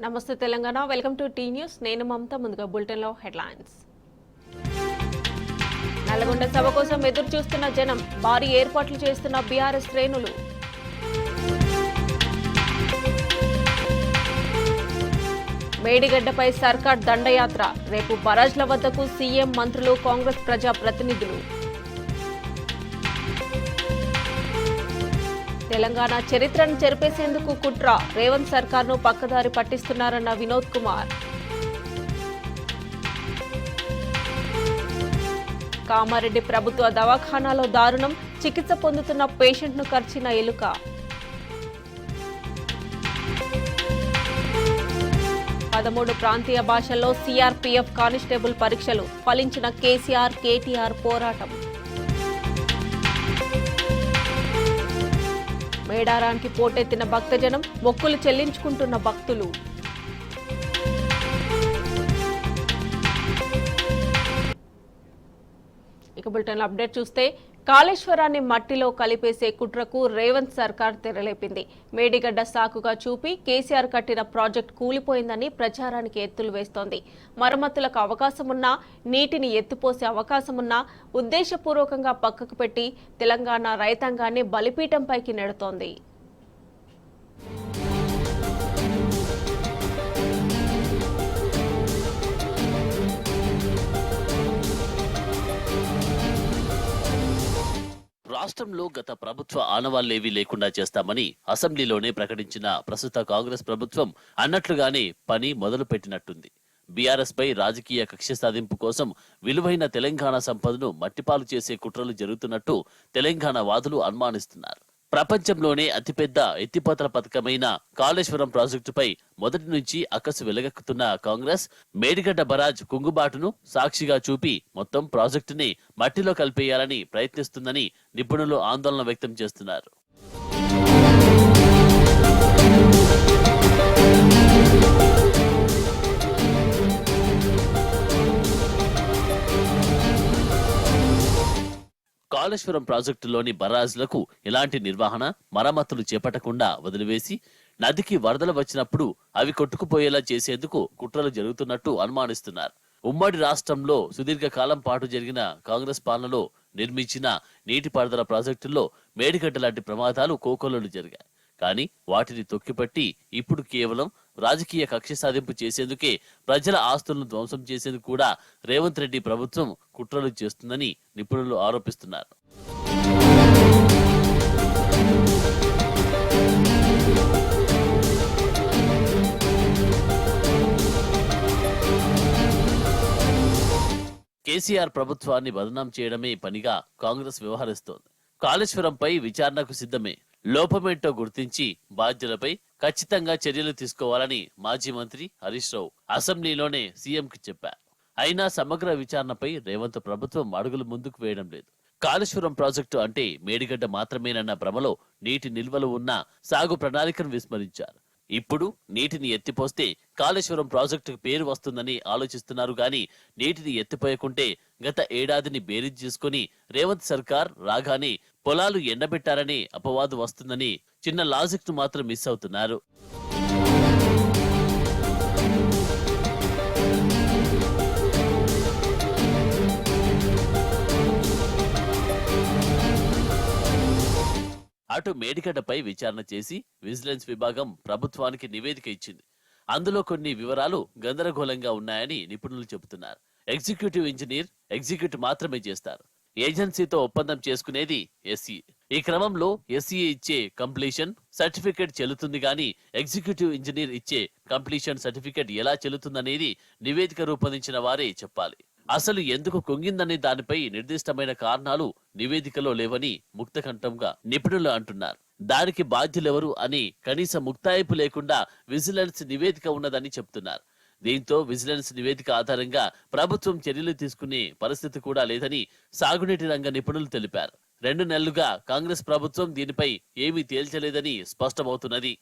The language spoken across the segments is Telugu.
నమస్తే Telangana welcome to T News నేను మమత ముందుగా బులెటిన్ లో హెడ్లైన్స్ నల్గొండ సభ కోసం ఎదురు చూస్తున్న జనం భారీ ఏర్పాట్లు చేస్తున్న బీఆర్ఎస్ శ్రేణులు మేడిగడ్డపై సర్కార్ దండయాత్ర రేపు బరాజ్ల వద్దకు సీఎం మంత్రులు కాంగ్రెస్ ప్రజా ప్రతినిధులు తెలంగాణ చరిత్రను చెరిపేసేందుకు కుట్ర రేవంత్ సర్కార్ను పక్కదారి పట్టిస్తున్నారన్న వినోద్ కుమార్ కామారెడ్డి ప్రభుత్వ దవాఖానాలో దారుణం చికిత్స పొందుతున్న పేషెంట్ను కర్చిన ఎలుక 13 ప్రాంతీయ భాషల్లో సీఆర్పీఎఫ్ కానిస్టేబుల్ పరీక్షలు ఫలించిన కేసీఆర్ కేటీఆర్ పోరాటం మేడారానికి పోటెత్తిన భక్తజనం మొక్కులు చెల్లించుకుంటున్న భక్తులు ఇక బులెటిన్ అప్డేట్ చూస్తే కాళేశ్వరాన్ని మట్టిలో కలిపేసే కుట్రకు రేవంత్ సర్కార్ తెరలేపింది. మేడిగడ్డ సాకుగా చూపి కేసీఆర్ కట్టిన ప్రాజెక్ట్ కూలిపోయిందని ప్రచారానికి ఎత్తులు వేస్తోంది. మరమ్మతులకు అవకాశమున్నా నీటిని ఎత్తిపోసే అవకాశమున్నా ఉద్దేశపూర్వకంగా పక్కకు పెట్టి తెలంగాణ రైతాంగాన్ని బలిపీఠంపైకి నెడుతోంది. రాష్ట్రంలో గత ప్రభుత్వ ఆనవాళ్లేవీ లేకుండా చేస్తామని అసెంబ్లీలోనే ప్రకటించిన ప్రస్తుత కాంగ్రెస్ ప్రభుత్వం అన్నట్లుగానే పని మొదలు పెట్టినట్టుంది. బీఆర్ఎస్ పై రాజకీయ కక్ష సాధింపు కోసం విలువైన తెలంగాణ సంపదను మట్టిపాలు చేసే కుట్రలు జరుగుతున్నట్టు తెలంగాణ వాదులు అనుమానిస్తున్నారు. ప్రపంచంలోనే అతిపెద్ద ఎత్తిపోతల పథకమైన కాళేశ్వరం ప్రాజెక్టుపై మొదటి నుంచి అక్కసు వెలగెక్కుతున్న కాంగ్రెస్ మేడిగడ్డ బరాజ్ కుంగుబాటును సాక్షిగా చూపి మొత్తం ప్రాజెక్టుని మట్టిలో కలిపేయాలని ప్రయత్నిస్తుందని నిపుణులు ఆందోళన వ్యక్తం చేస్తున్నారు. కాళేశ్వరం ప్రాజెక్టులోని బరాజ్లకు ఎలాంటి నిర్వహణ మరమ్మతులు చేపట్టకుండా వదిలివేసి నదికి వరదలు వచ్చినప్పుడు అవి కొట్టుకుపోయేలా చేసేందుకు కుట్రలు జరుగుతున్నట్టు అనుమానిస్తున్నారు. ఉమ్మడి రాష్ట్రంలో సుదీర్ఘకాలం పాటు జరిగిన కాంగ్రెస్ పాలనలో నిర్మించిన నీటిపారుదల ప్రాజెక్టుల్లో మేడిగడ్డ లాంటి ప్రమాదాలు కోకొల్లలు జరిగాయి. కానీ వాటిని తొక్కిపట్టి ఇప్పుడు కేవలం రాజకీయ కక్ష సాధింపు చేసేందుకే ప్రజల ఆస్తులను ధ్వంసం చేసేందుకు కూడా రేవంత్ రెడ్డి ప్రభుత్వం కుట్రలు చేస్తుందని నిపుణులు ఆరోపిస్తున్నారు. కేసీఆర్ ప్రభుత్వాన్ని బదనాం చేయడమే పనిగా కాంగ్రెస్ వ్యవహరిస్తోంది. కాళేశ్వరంపై విచారణకు సిద్ధమే. లోపమేంటో గుర్తించి బాధ్యులపై ఖచ్చితంగా చర్యలు తీసుకోవాలని మాజీ మంత్రి హరీష్ రావు అసెంబ్లీలోనే సీఎంకి చెప్పారు. అయినా సమగ్ర విచారణపై రేవంత్ ప్రభుత్వం అడుగులు ముందుకు వేయడం లేదు. కాళేశ్వరం ప్రాజెక్టు అంటే మేడిగడ్డ మాత్రమేనన్న భ్రమలో నీటి నిల్వలు ఉన్న సాగు ప్రణాళికను విస్మరించారు. ఇప్పుడు నీటిని ఎత్తిపోస్తే కాళేశ్వరం ప్రాజెక్టుకు పేరు వస్తుందని ఆలోచిస్తున్నారు గాని నీటిని ఎత్తిపోయకుంటే గత ఏడాదిని బేరీజ్ చేసుకుని రేవంత్ సర్కార్ రాగానే పొలాలు ఎండబెట్టారనే అపవాదు వస్తుందని చిన్న లాజిక్ ను మాత్రం మిస్ అవుతున్నారు. అటు మేడిగడ్డపై విచారణ చేసి విజిలెన్స్ విభాగం ప్రభుత్వానికి నివేదిక ఇచ్చింది. అందులో కొన్ని వివరాలు గందరగోళంగా ఉన్నాయని నిపుణులు చెబుతున్నారు. ఎగ్జిక్యూటివ్ ఇంజనీర్ ఎగ్జిక్యూట్ మాత్రమే చేస్తారు. ఏజెన్సీతో ఒప్పందం చేసుకునేది ఎస్ఈ. ఈ క్రమంలో ఎస్ఈ ఇచ్చే కంప్లీషన్ సర్టిఫికేట్ చెల్లుతుంది గాని ఎగ్జిక్యూటివ్ ఇంజనీర్ ఇచ్చే కంప్లీషన్ సర్టిఫికేట్ ఎలా చెల్లుతుందనేది నివేదిక రూపొందించిన వారే చెప్పాలి. అసలు ఎందుకు కుంగిందనే దానిపై నిర్దిష్టమైన కారణాలు నివేదికలో లేవని ముక్తకంఠంగా నిపుణులు అంటున్నారు. దానికి బాధ్యులెవరు అని కనీస ముక్తాయింపు లేకుండా విజిలెన్స్ నివేదిక ఉన్నదని చెప్తున్నారు. దీంతో విజిలెన్స్ నివేదిక ఆధారంగా ప్రభుత్వం చర్యలు తీసుకునే పరిస్థితి కూడా లేదని సాగునీటి రంగ నిపుణులు తెలిపారు. 2 నెలలుగా కాంగ్రెస్ ప్రభుత్వం దీనిపై ఏమీ తేల్చలేదని స్పష్టమవుతున్నది.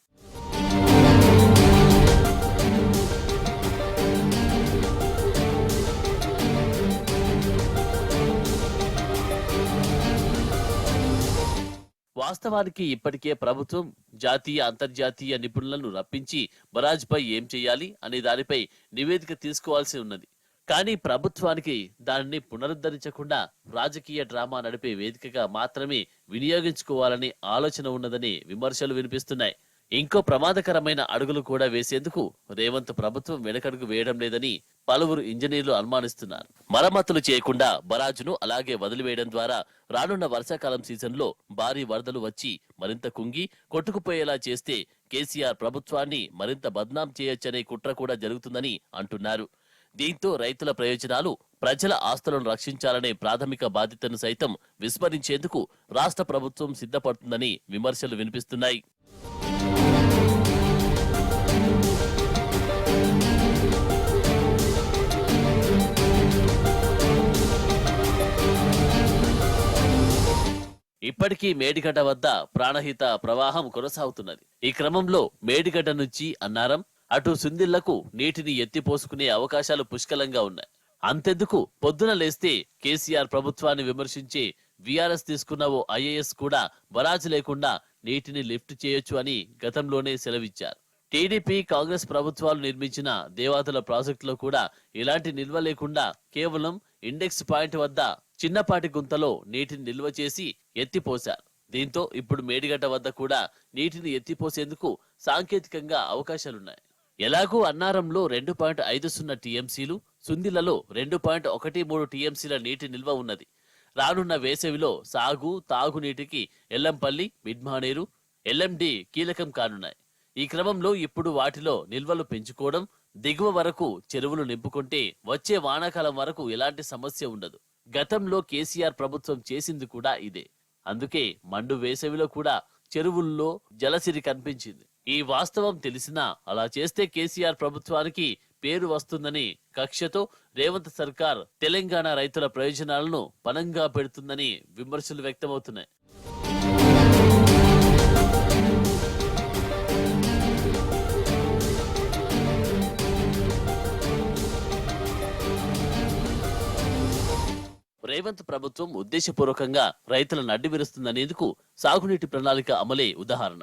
వాస్తవానికి ఇప్పటికే ప్రభుత్వం జాతీయ అంతర్జాతీయ నిపుణులను రప్పించి బరాజ్పై ఏం చేయాలి అనే దానిపై నివేదిక తీసుకోవాల్సి ఉన్నది. కానీ ప్రభుత్వానికి దానిని పునరుద్ధరించకుండా రాజకీయ డ్రామా నడిపే వేదికగా మాత్రమే వినియోగించుకోవాలని ఆలోచన ఉన్నదని విమర్శలు వినిపిస్తున్నాయి. ఇంకో ప్రమాదకరమైన అడుగులు కూడా వేసేందుకు రేవంత్ ప్రభుత్వం వెనకడుగు వేయడం లేదని పలువురు ఇంజనీర్లు అనుమానిస్తున్నారు. మరమ్మతులు చేయకుండా బరాజును అలాగే వదిలివేయడం ద్వారా రానున్న వర్షాకాలం సీజన్లో భారీ వరదలు వచ్చి మరింత కుంగి కొట్టుకుపోయేలా చేస్తే కేసీఆర్ ప్రభుత్వాన్ని మరింత బద్నాం చేయొచ్చనే కుట్ర కూడా జరుగుతుందని అంటున్నారు. దీంతో రైతుల ప్రయోజనాలు, ప్రజల ఆస్తులను రక్షించాలనే ప్రాథమిక బాధ్యతను సైతం విస్మరించేందుకు రాష్ట్ర ప్రభుత్వం సిద్ధపడుతుందని విమర్శలు వినిపిస్తున్నాయి. ఇప్పటికీ మేడిగడ్డ వద్ద ప్రాణహిత ప్రవాహం కొనసాగుతున్నది. ఈ క్రమంలో మేడిగడ్డ నుంచి అన్నారం అటు సుందిళ్లకు నీటిని ఎత్తిపోసుకునే అవకాశాలు పుష్కలంగా ఉన్నాయి. అంతెందుకు పొద్దున లేస్తే కేసీఆర్ ప్రభుత్వాన్ని విమర్శించే వీఆర్ఎస్ తీసుకున్న ఓ ఐఏఎస్ కూడా బరాజు లేకుండా నీటిని లిఫ్ట్ చేయొచ్చు అని గతంలోనే సెలవిచ్చారు. టీడీపీ కాంగ్రెస్ ప్రభుత్వాలు నిర్మించిన దేవాదుల ప్రాజెక్టులో కూడా ఇలాంటి నిల్వ లేకుండా కేవలం ఇండెక్స్ పాయింట్ వద్ద చిన్నపాటి గుంతలో నీటిని నిల్వ చేసి ఎత్తిపోశారు. దీంతో ఇప్పుడు మేడిగడ్డ వద్ద కూడా నీటిని ఎత్తిపోసేందుకు సాంకేతికంగా అవకాశాలున్నాయి. ఎలాగూ అన్నారంలో 2.50 టీఎంసీలు, సుందిలలో 2.13 టీఎంసీల నీటి నిల్వ ఉన్నది. రానున్న వేసవిలో సాగు, తాగునీటికి ఎల్లంపల్లి, మిడ్మానేరు, ఎల్ఎండి కీలకం కానున్నాయి. ఈ క్రమంలో ఇప్పుడు వాటిలో నిల్వలు పెంచుకోవడం, దిగువ వరకు చెరువులు నింపుకుంటే వచ్చే వానాకాలం వరకు ఎలాంటి సమస్య ఉండదు. గతంలో కేసీఆర్ ప్రభుత్వం చేసింది కూడా ఇదే. అందుకే మండు వేసవిలో కూడా చెరువుల్లో జలసిరి కనిపించింది. ఈ వాస్తవం తెలిసినా అలా చేస్తే కేసీఆర్ ప్రభుత్వానికి పేరు వస్తుందని కక్షతో రేవంత్ సర్కార్ తెలంగాణ రైతుల ప్రయోజనాలను పణంగా పెడుతుందని విమర్శలు వ్యక్తమవుతున్నాయి. రేవంత్ ప్రభుత్వం ఉద్దేశపూర్వకంగా రైతులను అడ్డువిరుస్తుందనేందుకు సాగునీటి ప్రణాళిక అమలే ఉదాహరణ.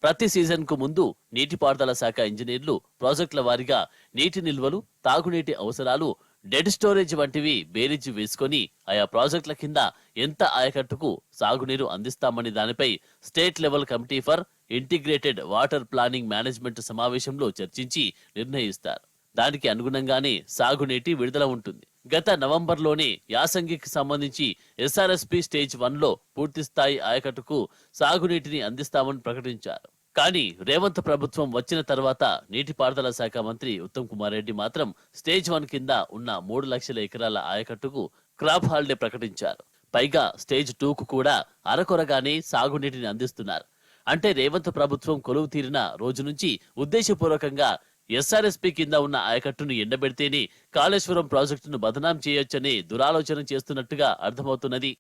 ప్రతి సీజన్ కు ముందు నీటిపారుదల శాఖ ఇంజనీర్లు ప్రాజెక్టుల వారీగా నీటి నిల్వలు, తాగునీటి అవసరాలు, డెడ్ స్టోరేజ్ వంటివి బేరీజు వేసుకొని ఆయా ప్రాజెక్టుల కింద ఎంత ఆయకట్టుకు సాగునీరు అందిస్తామని దానిపై state level committee for integrated water planning management సమావేశంలో చర్చించి నిర్ణయిస్తారు. దానికి అనుగుణంగానే సాగునీటి విడుదల ఉంటుంది. గత నవంబర్లోనే యాసంగికి సంబంధించి ఎస్ఆర్ఎస్పీ స్టేజ్ 1లో పూర్తిస్థాయి ఆయకట్టుకు సాగునీటిని అందిస్తామని ప్రకటించారు. కానీ రేవంత్ ప్రభుత్వం వచ్చిన తర్వాత నీటిపారుదల శాఖ మంత్రి ఉత్తమ్ కుమార్ రెడ్డి మాత్రం స్టేజ్ 1 కింద ఉన్న 3 లక్షల ఎకరాల ఆయకట్టుకు క్రాప్ హాలిడే ప్రకటించారు. పైగా స్టేజ్ 2కు కూడా అరకొరగానే సాగునీటిని అందిస్తున్నారు. అంటే రేవంత్ ప్రభుత్వం కొలువు తీరిన రోజు నుంచి ఉద్దేశపూర్వకంగా ఎస్ఆర్ఎస్పీ కింద ఉన్న ఆయకట్టును ఎండబెడితేనే కాళేశ్వరం ప్రాజెక్టును బదనాం చేయొచ్చనే దురాలోచన చేస్తున్నట్టుగా అర్థమవుతున్నది.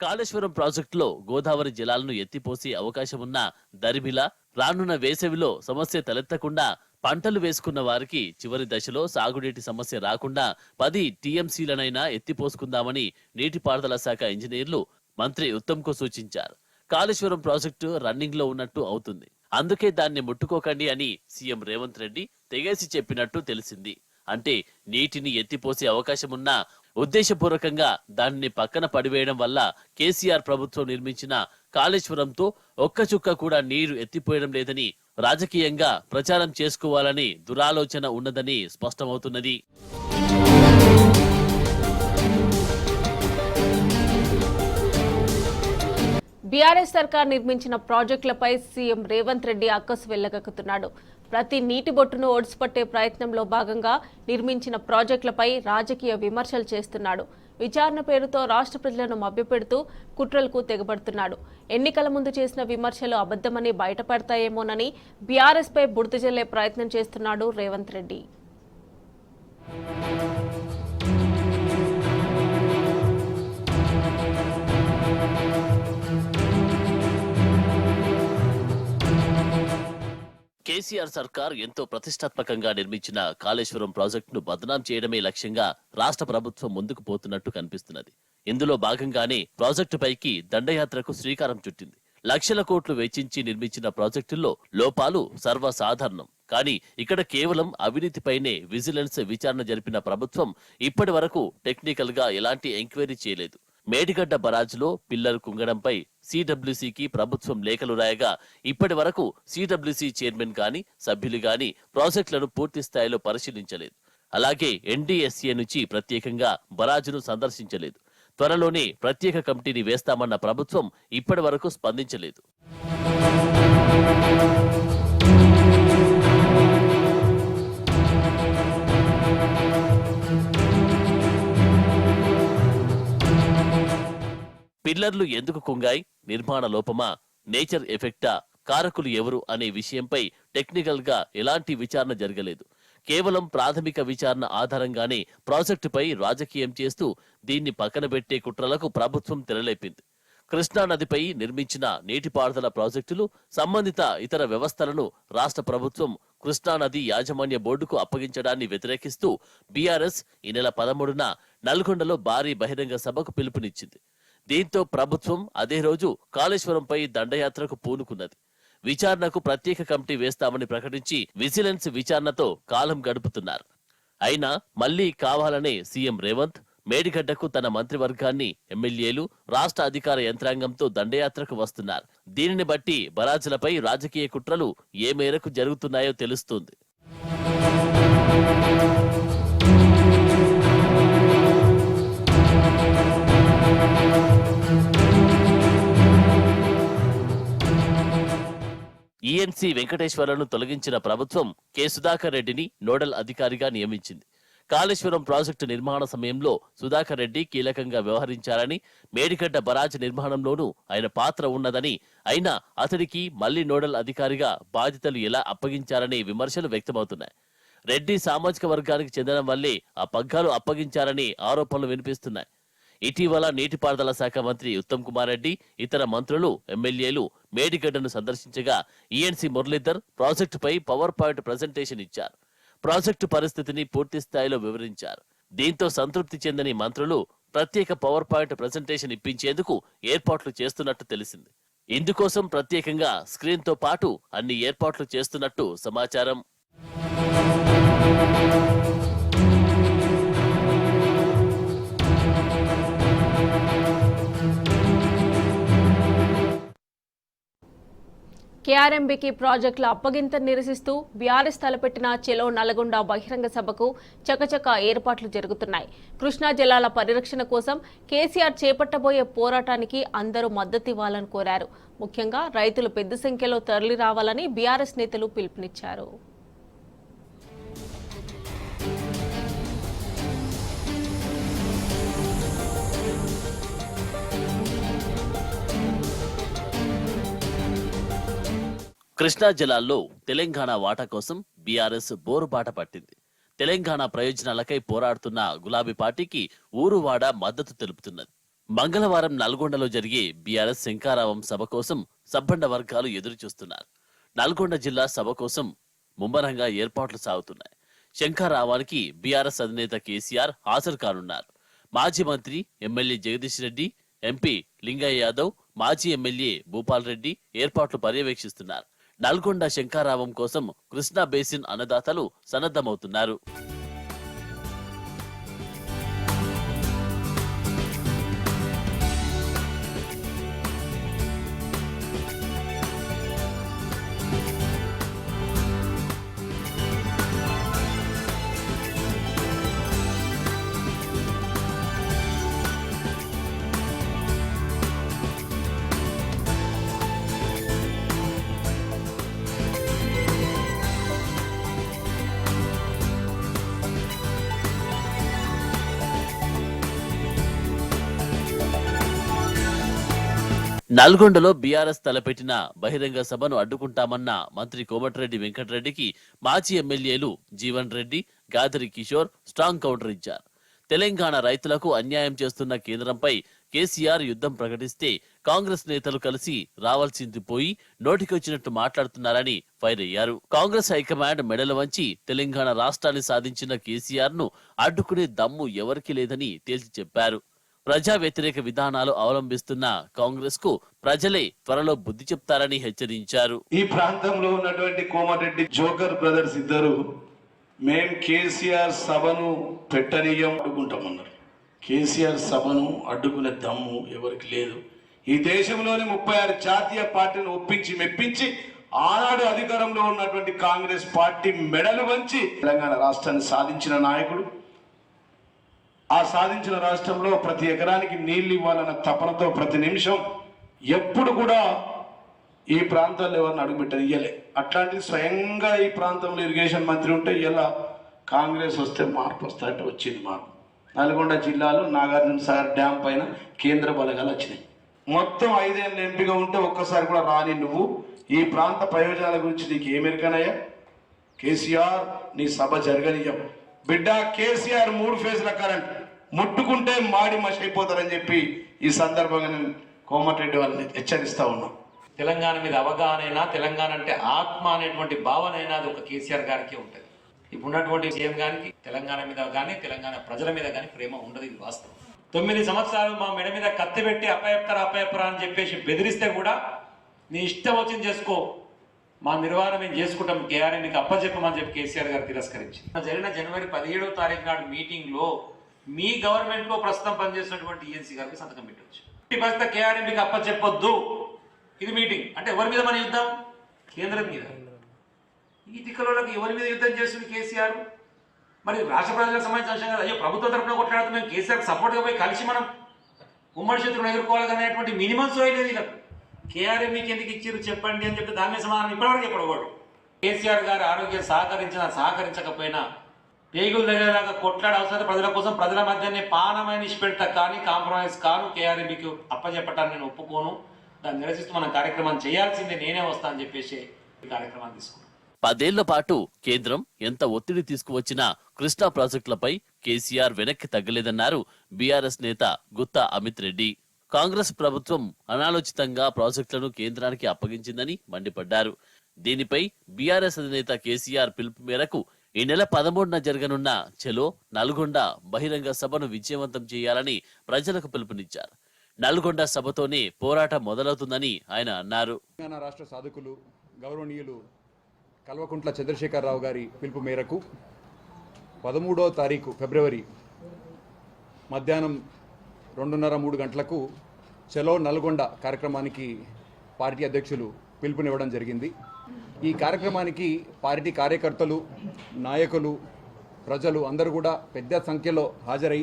కాళేశ్వరం ప్రాజెక్టులో గోదావరి జలాలను ఎత్తిపోసే అవకాశమున్న దరిమిలా రానున్న వేసవిలో సమస్య తలెత్తకుండా పంటలు వేసుకున్న వారికి చివరి దశలో సాగునీటి సమస్య రాకుండా 10 టీఎంసీలనైనా ఎత్తిపోసుకుందామని నీటిపారుదల శాఖ ఇంజనీర్లు మంత్రి ఉత్తమ్ కు సూచించారు. కాళేశ్వరం ప్రాజెక్టు రన్నింగ్ లో ఉన్నట్టు అవుతుంది. అందుకే దాన్ని ముట్టుకోకండి అని సీఎం రేవంత్ రెడ్డి తెగేసి చెప్పినట్టు తెలిసింది. అంటే నీటిని ఎత్తిపోసే అవకాశమున్నా ఉద్దేశపూర్వకంగా దానిని పక్కన పడివేయడం వల్ల కేసీఆర్ ప్రభుత్వం నిర్మించిన కాళేశ్వరంతో ఒక్క చుక్క కూడా నీరు ఎత్తిపోయడం లేదని రాజకీయంగా ప్రచారం చేసుకోవాలని దురాలోచన ఉన్నదని స్పష్టమవుతున్నది. బీఆర్ఎస్ సర్కార్ నిర్మించిన ప్రాజెక్టులపై సీఎం రేవంత్ రెడ్డి అక్కసు వెళ్లగక్కుతున్నాడు. ప్రతి నీటి బొట్టును ఒడిసిపట్టే ప్రయత్నంలో భాగంగా నిర్మించిన ప్రాజెక్టులపై రాజకీయ విమర్శలు చేస్తున్నాడు. విచారణ పేరుతో రాష్ట్ర ప్రజలను మభ్యపెడుతూ కుట్రలకు తెగబడుతున్నాడు. ఎన్నికల ముందు చేసిన విమర్శలు అబద్ధమని బయటపడతాయేమోనని బీఆర్ఎస్ పై బురద జల్లే ప్రయత్నం చేస్తున్నాడు రేవంత్ రెడ్డి. కేసీఆర్ సర్కార్ ఎంతో ప్రతిష్టాత్మకంగా నిర్మించిన కాళేశ్వరం ప్రాజెక్టును బదనాం చేయడమే లక్ష్యంగా రాష్ట్ర ప్రభుత్వం ముందుకు పోతున్నట్టు కనిపిస్తున్నది. ఇందులో భాగంగానే ప్రాజెక్టుపైకి దండయాత్రకు శ్రీకారం చుట్టింది. లక్షల కోట్లు వెచ్చించి నిర్మించిన ప్రాజెక్టుల్లో లోపాలు సర్వసాధారణం. కానీ ఇక్కడ కేవలం అవినీతిపైనే విజిలెన్స్ విచారణ జరిపిన ప్రభుత్వం ఇప్పటి వరకు టెక్నికల్ గా ఎలాంటి ఎంక్వైరీ చేయలేదు. మేడిగడ్డ బరాజ్లో పిల్లర్ కుంగడంపై సిడబ్ల్యూసీకి ప్రభుత్వం లేఖలు రాయగా ఇప్పటి వరకు సిడబ్ల్యూసీ చైర్మన్ గాని సభ్యులు గాని ప్రాజెక్టులను పూర్తి స్థాయిలో పరిశీలించలేదు. అలాగే ఎన్డీఎస్ఏ నుంచి ప్రత్యేకంగా బరాజ్ను సందర్శించలేదు. త్వరలోనే ప్రత్యేక కమిటీని వేస్తామన్న ప్రభుత్వం ఇప్పటి వరకు స్పందించలేదు. పిల్లర్లు ఎందుకు కుంగాయి, నిర్మాణ లోపమా, నేచర్ ఎఫెక్టా, కారకులు ఎవరు అనే విషయంపై టెక్నికల్ గా ఎలాంటి విచారణ జరగలేదు. కేవలం ప్రాథమిక విచారణ ఆధారంగానే ప్రాజెక్టుపై రాజకీయం చేస్తూ దీన్ని పక్కన పెట్టే కుట్రలకు ప్రభుత్వం తెరలేపింది. కృష్ణా నదిపై నిర్మించిన నీటిపారుదల ప్రాజెక్టులు, సంబంధిత ఇతర వ్యవస్థలను రాష్ట్ర ప్రభుత్వం కృష్ణా నది యాజమాన్య బోర్డుకు అప్పగించడాన్ని వ్యతిరేకిస్తూ బీఆర్ఎస్ ఈ నెల 13న నల్గొండలో భారీ బహిరంగ సభకు పిలుపునిచ్చింది. దీంతో ప్రభుత్వం అదే రోజు కాళేశ్వరంపై దండయాత్రకు పూనుకున్నది. విచారణకు ప్రత్యేక కమిటీ వేస్తామని ప్రకటించి విజిలెన్స్ విచారణతో కాలం గడుపుతున్నారు. అయినా మళ్లీ కావాలనే సీఎం రేవంత్ మేడిగడ్డకు తన మంత్రివర్గాన్ని, ఎమ్మెల్యేలు, రాష్ట్ర అధికార యంత్రాంగంతో దండయాత్రకు వస్తున్నారు. దీనిని బట్టి బరాజులపై రాజకీయ కుట్రలు ఏ మేరకు జరుగుతున్నాయో తెలుస్తోంది. ఈఎన్సీ వెంకటేశ్వర్లను తొలగించిన ప్రభుత్వం కె సుధాకర్ రెడ్డిని నోడల్ అధికారిగా నియమించింది. కాళేశ్వరం ప్రాజెక్టు నిర్మాణ సమయంలో సుధాకర్ రెడ్డి కీలకంగా వ్యవహరించారని, మేడిగడ్డ బరాజ్ నిర్మాణంలోనూ ఆయన పాత్ర ఉన్నదని, అయినా అతడికి మళ్లీ నోడల్ అధికారిగా బాధ్యతలు ఎలా అప్పగించారనే విమర్శలు వ్యక్తమవుతున్నాయి. రెడ్డి సామాజిక వర్గానికి చెందడం వల్లే ఆ పగ్గాలు అప్పగించారని ఆరోపణలు వినిపిస్తున్నాయి. ఇటీవల నీటిపారుదల శాఖ మంత్రి ఉత్తమ్ కుమార్ రెడ్డి, ఇతర మంత్రులు, ఎమ్మెల్యేలు మేడిగడ్డను సందర్శించగా ఈఎన్సీ మురళీధర్ ప్రాజెక్టుపై పవర్ పాయింట్ ప్రజెంటేషన్ ఇచ్చారు. ప్రాజెక్టు పరిస్థితిని పూర్తి స్థాయిలో వివరించారు. దీంతో సంతృప్తి చెందని మంత్రులు ప్రత్యేక పవర్ పాయింట్ ప్రజెంటేషన్ ఇప్పించేందుకు ఏర్పాట్లు చేస్తున్నట్టు తెలిసింది. ఇందుకోసం ప్రత్యేకంగా స్క్రీన్ తో పాటు అన్ని ఏర్పాట్లు చేస్తున్నట్టు సమాచారం. కేఆర్ఎంబీకి ప్రాజెక్టుల అప్పగింత నిరసిస్తూ బీఆర్ఎస్ తలపెట్టిన చెలో నల్గొండ బహిరంగ సభకు చకచక ఏర్పాట్లు జరుగుతున్నాయి. కృష్ణా జలాల పరిరక్షణ కోసం కేసీఆర్ చేపట్టబోయే పోరాటానికి అందరూ మద్దతివ్వాలని కోరారు. ముఖ్యంగా రైతులు పెద్ద సంఖ్యలో తరలి రావాలని బీఆర్ఎస్ నేతలు పిలుపునిచ్చారు. కృష్ణా జలాల్లో తెలంగాణ వాటా కోసం బీఆర్ఎస్ బోరుబాట పట్టింది. తెలంగాణ ప్రయోజనాలకై పోరాడుతున్న గులాబీ పార్టీకి ఊరువాడ మద్దతు తెలుపుతున్నది. మంగళవారం నల్గొండలో జరిగే బీఆర్ఎస్ శంఖారావం సభ కోసం సబ్బండ వర్గాలు ఎదురు చూస్తున్నారు. నల్గొండ జిల్లా సభ కోసం ముమ్మరంగా ఏర్పాట్లు సాగుతున్నాయి. శంఖారావానికి బీఆర్ఎస్ అధినేత కేసీఆర్ హాజరు కానున్నారు. మాజీ మంత్రి, ఎమ్మెల్యే జగదీష్ రెడ్డి, ఎంపీ లింగయ్య యాదవ్, మాజీ ఎమ్మెల్యే భూపాల్ రెడ్డి ఏర్పాట్లు పర్యవేక్షిస్తున్నారు. నల్గొండ శంఖారావం కోసం కృష్ణా బేసిన్ అన్నదాతలు సన్నద్ధమవుతున్నారు. నల్గొండలో బీఆర్ఎస్ తలపెట్టిన బహిరంగ సభను అడ్డుకుంటామన్న మంత్రి కోమటిరెడ్డి వెంకటరెడ్డికి మాజీ ఎమ్మెల్యేలు జీవన్ రెడ్డి, గాదరి కిషోర్ స్ట్రాంగ్ కౌంటర్ ఇచ్చారు. తెలంగాణ రైతులకు అన్యాయం చేస్తున్న కేంద్రంపై కేసీఆర్ యుద్ధం ప్రకటిస్తే కాంగ్రెస్ నేతలు కలిసి రావాల్సింది పోయి నోటికొచ్చినట్టు మాట్లాడుతున్నారని ఫైర్ అయ్యారు. కాంగ్రెస్ హైకమాండ్ మెడలు వంచి తెలంగాణ రాష్ట్రాన్ని సాధించిన కేసీఆర్ ను అడ్డుకునే దమ్ము ఎవరికీ లేదని తేల్చి చెప్పారు. ప్రజా వ్యతిరేక విధానాలు అవలంబిస్తున్న కాంగ్రెస్ కు ప్రజలే త్వరలో బుద్ధి చెప్తారని హెచ్చరించారు. ఈ ప్రాంతంలో ఉన్నటువంటి కోమటిరెడ్డి జోకర్ బ్రదర్స్ ఇద్దరు మేం కేసీఆర్ సభను పెట్టనీయం అడ్డుకుంటామన్నారు. కేసీఆర్ సభను అడ్డుకునే దమ్ము ఎవరికి లేదు. ఈ దేశంలోని 36 జాతీయ పార్టీలను ఒప్పించి మెప్పించి ఆనాడు అధికారంలో ఉన్నటువంటి కాంగ్రెస్ పార్టీ మెడలు వంచి తెలంగాణ రాష్ట్రాన్ని సాధించిన నాయకుడు. ఆ సాధించిన రాష్ట్రంలో ప్రతి ఎకరానికి నీళ్లు ఇవ్వాలన్న తపనతో ప్రతి నిమిషం ఎప్పుడు కూడా ఈ ప్రాంతాల్లో ఎవరిని అడుగుపెట్టని ఇయ్యలే. అట్లాంటిది స్వయంగా ఈ ప్రాంతంలో ఇరిగేషన్ మంత్రి ఉంటే ఇలా కాంగ్రెస్ వస్తే మార్పు వస్తా అంటే వచ్చింది మార్పు. నల్గొండ జిల్లాలో నాగార్జున సాగర్ డ్యామ్ పైన కేంద్ర బలగాలు వచ్చినాయి. మొత్తం 5 ఏళ్ళ ఎంపీగా ఉంటే ఒక్కసారి కూడా రాని నువ్వు ఈ ప్రాంత ప్రయోజనాల గురించి నీకు ఏమెరికనయ్యా? కేసీఆర్ నీ సభ జరగనీయం బిడ్డ. కేసీఆర్ 3 ఫేజ్ల కరెంట్ ముట్టుకుంటే మాడి మషి అయిపోతారని చెప్పి ఈ సందర్భంగా నేను కోమటిరెడ్డి వాళ్ళని హెచ్చరిస్తా ఉన్నాం. తెలంగాణ మీద అవగాహన అయినా, తెలంగాణ అంటే ఆత్మ అనేటువంటి భావన అయినా అది ఒక కేసీఆర్ గారికి ఉంటుంది. ఇప్పుడు ఉన్నటువంటి సీఎం గారికి తెలంగాణ మీద కానీ తెలంగాణ ప్రజల మీద కానీ ప్రేమ ఉండదు. ఇది వాస్తవం. 9 సంవత్సరాలు మా మెడ మీద కత్తి పెట్టి అప్పయప్పరా అని చెప్పేసి బెదిరిస్తే కూడా నీ ఇష్టం వచ్చింది చేసుకో, మా నిర్వహణ మేము చేసుకుంటాం, కేఆర్ఎం మీకు అప్పచెప్పమని చెప్పి కేసీఆర్ గారు తిరస్కరించి జరిగిన జనవరి 17వ తారీఖు నాడు మీటింగ్ లో మీ గవర్నమెంట్ లో ప్రస్తుతం పనిచేస్తున్నటువంటి ఈఎన్సీ గారికి సంతకం పెట్టవచ్చు. ప్రస్తుతం కేఆర్ఎం మీకు అప్పచెప్పొద్దు. ఇది మీటింగ్ అంటే ఎవరి మీద మన యుద్ధం? కేంద్రం మీద. ఈ తిక్కలోకి ఎవరి మీద యుద్ధం చేస్తుంది కేసీఆర్? మరి రాష్ట్ర ప్రజలకు సంబంధించిన అంశం కదా. అయ్యో ప్రభుత్వం తరఫున కొట్లాడుతూ మేము కేసీఆర్ సపోర్ట్గా పోయి కలిసి మనం ఉమ్మడి శత్రువును ఎదుర్కోవాలనేటువంటి మినిమం సోయలేదు వీళ్ళకు. కేఆర్ఎం మీకు ఎందుకు ఇచ్చారు చెప్పండి అని చెప్పి దాని మీద సమాధానం ఇప్పటివరకు చెప్పడవాడు. కేసీఆర్ గారి ఆరోగ్యం సహకరించకపోయినా పేగులు దగ్గరలాగా కొట్లాడే అవసరం ప్రజల కోసం ప్రజల మధ్యనే పానమైన ఇష్టపెడతా కానీ కాంప్రమైజ్ కాను. కేఆర్ఎంకి అప్పచెప్పటాన్ని నేను ఒప్పుకోను. దాన్ని నిరసిస్తూ మన కార్యక్రమం చేయాల్సిందే, నేనే వస్తా అని చెప్పేసి ఈ కార్యక్రమాన్ని తీసుకున్నాం. 10 ఏళ్ల పాటు కేంద్రం ఎంత ఒత్తిడి తీసుకువచ్చినా కృష్ణా ప్రాజెక్టులపై కేసీఆర్ వెనక్కి తగ్గలేదన్నారు బీఆర్ఎస్ నేత గుత్తా అమిత్ రెడ్డి. కాంగ్రెస్ ప్రభుత్వం అనాలోచితంగా ప్రాజెక్టులను కేంద్రానికి అప్పగించిందని మండిపడ్డారు. దీనిపై బీఆర్ఎస్ అధినేత కేసీఆర్ పిలుపు మేరకు ఈ నెల 13న జరగనున్న చలో నల్గొండ బహిరంగ సభను విజయవంతం చేయాలని ప్రజలకు పిలుపునిచ్చారు. నల్గొండ సభతోనే పోరాటం మొదలవుతుందని ఆయన అన్నారు. తెలంగాణ రాష్ట్ర సాధకులు గౌరవనీయులు కల్వకుంట్ల చంద్రశేఖరరావు గారి పిలుపు మేరకు 13వ తారీఖు ఫిబ్రవరి మధ్యాహ్నం 2:30-3 గంటలకు చలో నల్గొండ కార్యక్రమానికి పార్టీ అధ్యక్షులు పిలుపునివ్వడం జరిగింది. ఈ కార్యక్రమానికి పార్టీ కార్యకర్తలు, నాయకులు, ప్రజలు అందరూ కూడా పెద్ద సంఖ్యలో హాజరై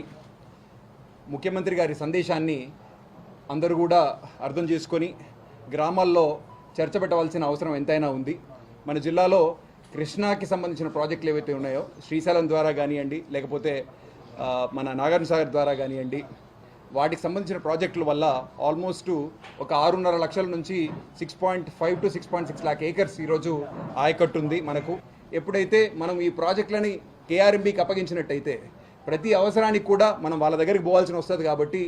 ముఖ్యమంత్రి గారి సందేశాన్ని అందరూ కూడా అర్థం చేసుకొని గ్రామాల్లో చర్చ పెట్టవలసిన అవసరం ఎంతైనా ఉంది. మన జిల్లాలో కృష్ణాకి సంబంధించిన ప్రాజెక్టులు ఏవైతే ఉన్నాయో శ్రీశైలం ద్వారా కానివ్వండి, లేకపోతే మన నాగార్జున సాగర్ ద్వారా కానివ్వండి, వాటికి సంబంధించిన ప్రాజెక్టుల వల్ల ఆల్మోస్ట్ ఒక 6.5 లక్షల నుంచి 6.5 to 6.6 lakh ఏకర్స్ ఈరోజు ఆయకట్టు ఉంది మనకు. ఎప్పుడైతే మనం ఈ ప్రాజెక్టులని కేఆర్ఎంబీకి అప్పగించినట్టయితే ప్రతి అవసరానికి కూడా మనం వాళ్ళ దగ్గరికి పోవాల్సిన వస్తుంది. కాబట్టి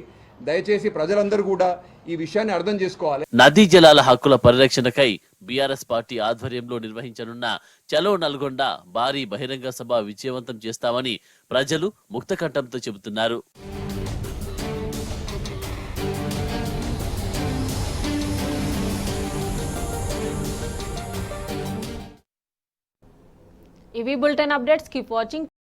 దయచేసి ప్రజలందరూ కూడా ఈ విషయాన్ని అర్థం చేసుకోవాలి. నదీ జలాల హక్కుల పరిరక్షణకై బీఆర్ఎస్ పార్టీ ఆధ్వర్యంలో నిర్వహించనున్న చలో నల్గొండ భారీ బహిరంగ సభ విజయవంతం చేస్తామని ప్రజలు ముక్తకంఠంతో చెబుతున్నారు. ఇవి బులెటిన్ అప్డేట్స్. Keep watching.